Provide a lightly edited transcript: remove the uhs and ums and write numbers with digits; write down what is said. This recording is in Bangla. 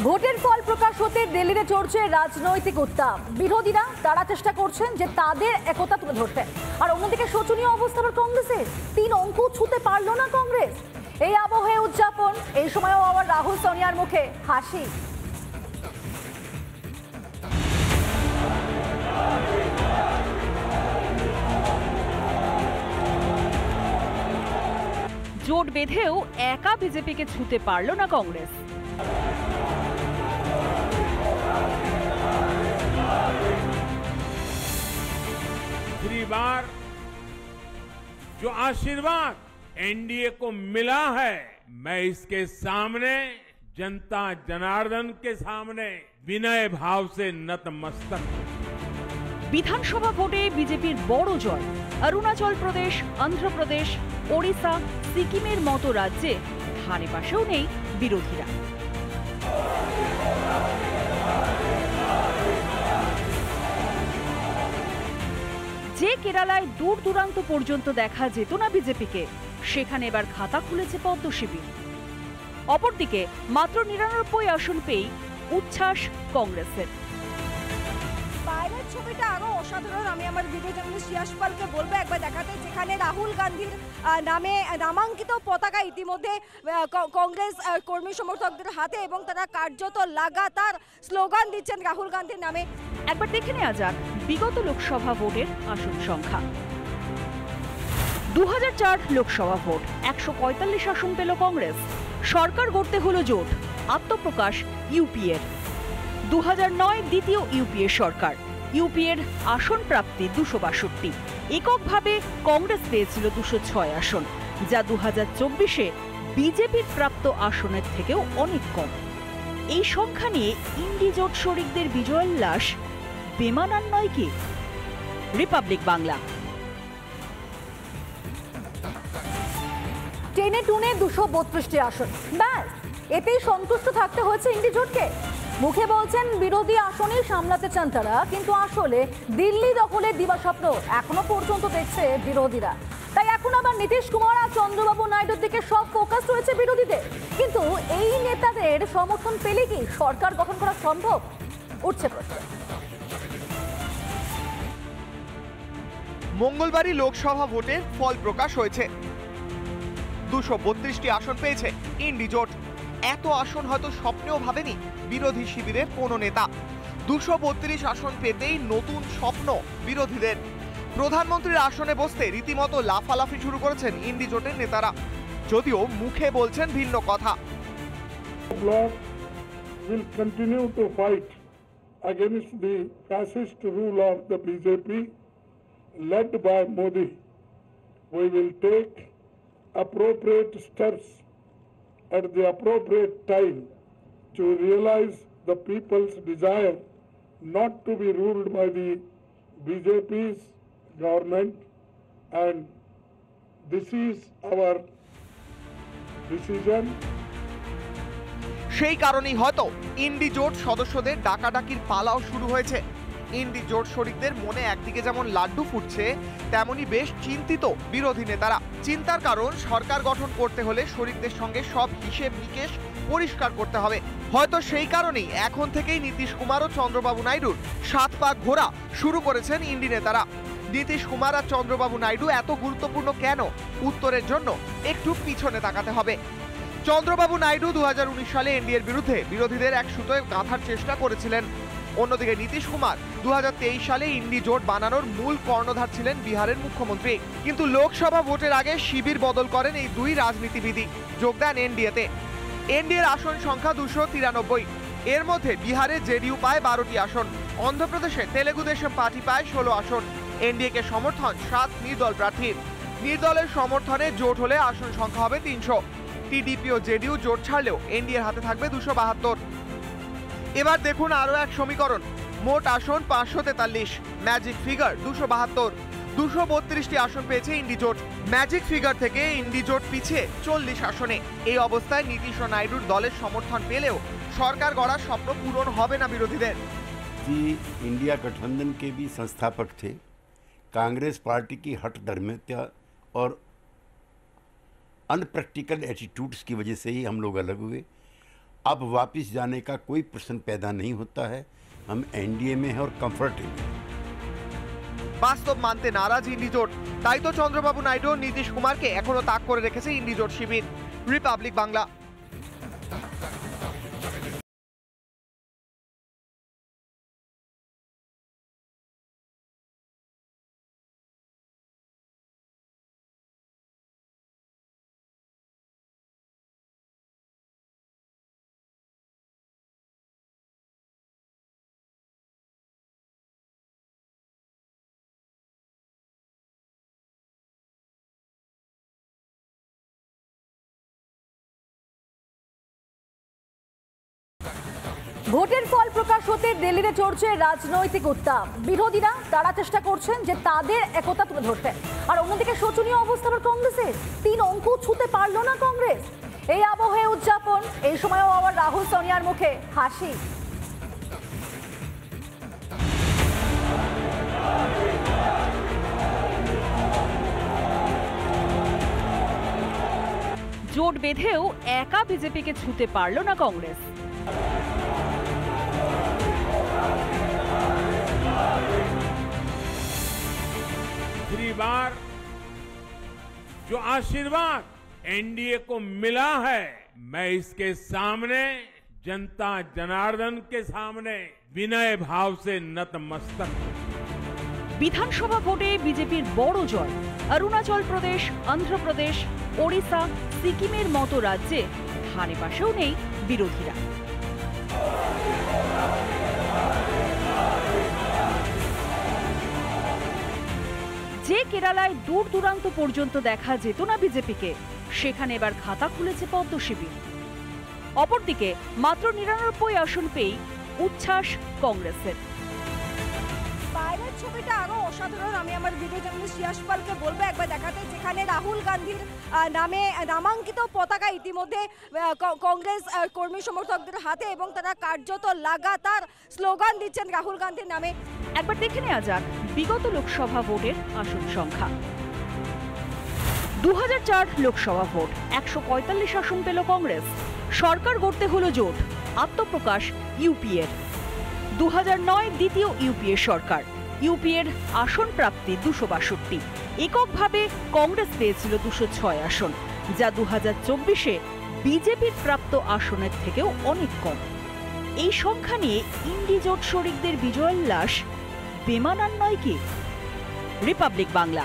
ভোটের ফল প্রকাশ হতে দিল্লিতে চড়ছে রাজনৈতিক উত্তাপ। বিরোধীরা তারা চেষ্টা করছেন যে তাদের একতা তুলে ধরতে, আর অন্যদিকে শোচনীয় অবস্থা আবার কংগ্রেসের। 3 অঙ্ক ছুঁতে পারল না কংগ্রেস। এই আবহে উদযাপন, এই সময়ও আবার রাহুল সোনিয়ার মুখে হাসি। জোট বেঁধেও একা বিজেপিকে ছুঁতে পারল না কংগ্রেস। दूसरी बार जो आशीर्वाद एनडीए को मिला है, मैं इसके सामने जनता जनार्दन के सामने विनय भाव से नतमस्तक हूं। বিধানসভা ভোটে বিজেপির বড় জয়। অরুণাচল প্রদেশ, অন্ধ্রপ্রদেশ, ওড়িশা, সিকিমের মতো রাজ্যে ধারে পাশেও নেই বিরোধীরা। যে কেরালায় দূর দূরান্ত পর্যন্ত দেখা যেত না বিজেপিকে, সেখানে এবার খাতা খুলেছে পদ্ম শিবির। অপরদিকে মাত্র 99 আসন পেয়েই উচ্ছ্বাস কংগ্রেসের। বাইরের ছবিটা আরো অসাধারণ। আমি আমার ভিডিও জার্নালিস্ট ইয়াশ পালকে বলবো একবার দেখাতে, যেখানে রাহুল গান্ধীর নামে নামাঙ্কিত পতাকা ইতিমধ্যে কংগ্রেস কর্মী সমর্থকদের হাতে, এবং তারা কার্যত লাগাতার স্লোগান দিচ্ছেন রাহুল গান্ধীর নামে। একবার দেখে নেওয়া যাক বিগত লোকসভা ভোটের আসন সংখ্যা। 2004 লোকসভা ভোট, 145 আসন পেল কংগ্রেস। সরকার গড়তে হলো জোট, আত্মপ্রকাশ ইউপিএর। 2009 দ্বিতীয় ইউপিএ সরকার, ইউপিএর আসন প্রাপ্তি 262। এককভাবে কংগ্রেস পেয়েছিল 206 আসন, যা 2024-এ বিজেপির প্রাপ্ত আসনের থেকেও অনেক কম। এই সংখ্যা নিয়ে ইন্ডি জোট শরিকদের বিজয়োল্লাস বেমানান নয় কি? রিপাবলিক বাংলা। টেনে টুনে 232টি আসন, ব্যাস এতেই সন্তুষ্ট থাকতে হয়েছে ইন্ডি জোটকে। মুখে বলছেন বিরোধী আসনেই সামলাতে চান তারা, কিন্তু আসলে দিল্লি দখলের দিবাস্বপ্ন এখনো পর্যন্ত দেখছে বিরোধীরা। তাই এখন আবার নীতিশ কুমার আর চন্দ্রবাবু নাইডুর দিকে সব ফোকাস রয়েছে বিরোধীদের। কিন্তু এই নেতাদের সমর্থন পেলে কি সরকার গঠন করা সম্ভব? উঠছে প্রশ্ন। মঙ্গলবারই লোকসভা ভোটের ফল প্রকাশ হয়েছে। 232টি আসন পেয়েছে ইন্ডি জোট। এত আসন হয়তো স্বপ্নেও ভাবেনি বিরোধী শিবিরের কোনো নেতা। 232 আসন পেতেই নতুন স্বপ্ন বিরোধীদের। প্রধানমন্ত্রীর আসনে বসতে রীতিমতো লাফালাফি শুরু করেছেন ইন্ডি জোটের নেতারা, যদিও মুখে বলছেন ভিন্ন কথা। Bloc will continue to fight against the fascist rule of the BJP led by Modi. We will take appropriate steps at the appropriate time to realize the people's desire not to be ruled by the BJP's government, and this is our decision. সেই কারণেই হয়তো ইন্ডি জোট সদস্যদের ডাকাডাকির পালাও শুরু হয়েছে। ইন্ডি জোট শরিকদের মনে একদিকে যেমন লাড্ডু ফুটছে, তেমনি বেশ চিন্তিত বিরোধী নেতারা। চিন্তার কারণ, সরকার গঠন করতে হলে শরিকদের সঙ্গে সব হিসেব নিকেশ পরিষ্কার করতে হবে। হয়তো সেই কারণেই এখন থেকেই নীতিশ কুমার ও চন্দ্রবাবু নাইডুর 7 পা ঘোরা শুরু করেছেন ইন্ডি নেতারা। নীতিশ কুমার আর চন্দ্রবাবু নাইডু এত গুরুত্বপূর্ণ কেন? উত্তরের জন্য একটু পিছনে তাকাতে হবে। চন্দ্রবাবু নাইডু 2019 সালে এনডিএর বিরুদ্ধে বিরোধীদের এক সুতোয় গাঁথার চেষ্টা করেছিলেন। অন্যদিকে নীতিশ কুমার 2023 সালে ইন্ডি জোট বানানোর মূল কর্ণধার ছিলেন বিহারের মুখ্যমন্ত্রী। কিন্তু লোকসভা ভোটের আগে শিবির বদল করেন এই দুই রাজনীতিবিদই, যোগ দেন এনডিএতে। এনডিএর আসন সংখ্যা 293। এর মধ্যে বিহারে জেডিইউ পায় 12টি আসন, অন্ধ্রপ্রদেশে তেলেগু দেশম পার্টি পায় 16 আসন। এনডিএকে সমর্থন 7 নির্দল প্রার্থীর। নির্দলের সমর্থনে জোট হলে আসন সংখ্যা হবে 300। টিডিপি ও জেডিইউ জোট ছাড়লেও এনডিএর হাতে থাকবে 272। এবার দেখুন আরো এক সমীকরণ। মোট আসন 543, ম্যাজিক ফিগার 272। 232টি আসন পেয়েছে ইন্ডি জোট। ম্যাজিক ফিগার থেকে ইন্ডি জোট পিছিয়ে 40 আসনে। এই অবস্থায় নীতিশ ও নাইডুর দলের সমর্থন পেলেও সরকার গড়ার স্বপ্ন পূরণ হবে না বিরোধীদের। जी इंडिया गठबंधन के भी संस्थापक थे। कांग्रेस पार्टी की हठ धर्मिता और अनप्रैक्टिकल एटीट्यूड्स की वजह से ही हम लोग अलग हुए अब वापस जाने का कोई प्रश्न पैदा नहीं होता है। हम एनडीए में हैं और कंफर्टेबल हैं। বাস্তব মানতে নারাজ ইন্ডি জোট, তাই তো চন্দ্রবাবু নাইডু ও নীতিশ কুমারকে এখনো তাক করে রেখেছে ইন্ডি জোট শিবির। রিপাবলিক বাংলা। ভোটের ফল প্রকাশ হতে দিল্লিতে চড়ছে রাজনৈতিক উত্তাপ। বিরোধীরা তারা চেষ্টা করছেন যে তাদের একতা তুলে ধরতে, আর অন্যদিকে শোচনীয় অবস্থা আবার কংগ্রেসের। 3 অঙ্ক ছুঁতে পারল না কংগ্রেস। এই আবহে উদযাপন, এই সময়ও আবার রাহুল সোনিয়ার মুখে হাসি। জোট বেঁধেও একা বিজেপিকে ছুঁতে পারল না কংগ্রেস। आखिरी बार जो आशीर्वाद एनडीए को मिला है, मैं इसके सामने, जनता जनार्दन के सामने विनय भाव से नतमस्तक हूं। বিধানসভা ভোটে বিজেপির বড় জয়। অরুণাচল প্রদেশ, অন্ধ্রপ্রদেশ, ওড়িশা, সিকিমের মতো রাজ্যে ধারে পাশেও নেই বিরোধীরা। যে কেরালায় দূর দূরান্ত পর্যন্ত দেখা যেত না বিজেপিকে, সেখানে এবার খাতা খুলেছে পদ্ম শিবির। অপরদিকে মাত্র 99 আসন পেয়েই উচ্ছ্বাস কংগ্রেসের। বাইরের ছবিটা আরো অসাধারণ। আমি আমার ভিডিও জার্নালিস্ট ইয়াশ পালকে বলবো একবার দেখাতে, যেখানে রাহুল গান্ধীর নামে নামাঙ্কিত পতাকা ইতিমধ্যে কংগ্রেস কর্মী সমর্থকদের হাতে, এবং তারা কার্যত লাগাতার স্লোগান দিচ্ছেন রাহুল গান্ধীর নামে। একবার দেখে নেওয়া যাক বিগত লোকসভা ভোটের আসন সংখ্যা। 2004 লোকসভা ভোট 145 আসন পেল কংগ্রেস। সরকার গড়তে হলো জোট, আত্মপ্রকাশ ইউপিএর। 2009 দ্বিতীয় ইউপিএ সরকার, ইউপিএর আসন প্রাপ্তি 262। এককভাবে কংগ্রেস পেয়েছিল 206 আসন, যা 2024-এ বিজেপির প্রাপ্ত আসনের থেকেও অনেক কম। এই সংখ্যা নিয়ে ইন্ডি জোট শরিকদের বিজয়োল্লাস বেমানান নয় কি? রিপাবলিক বাংলা।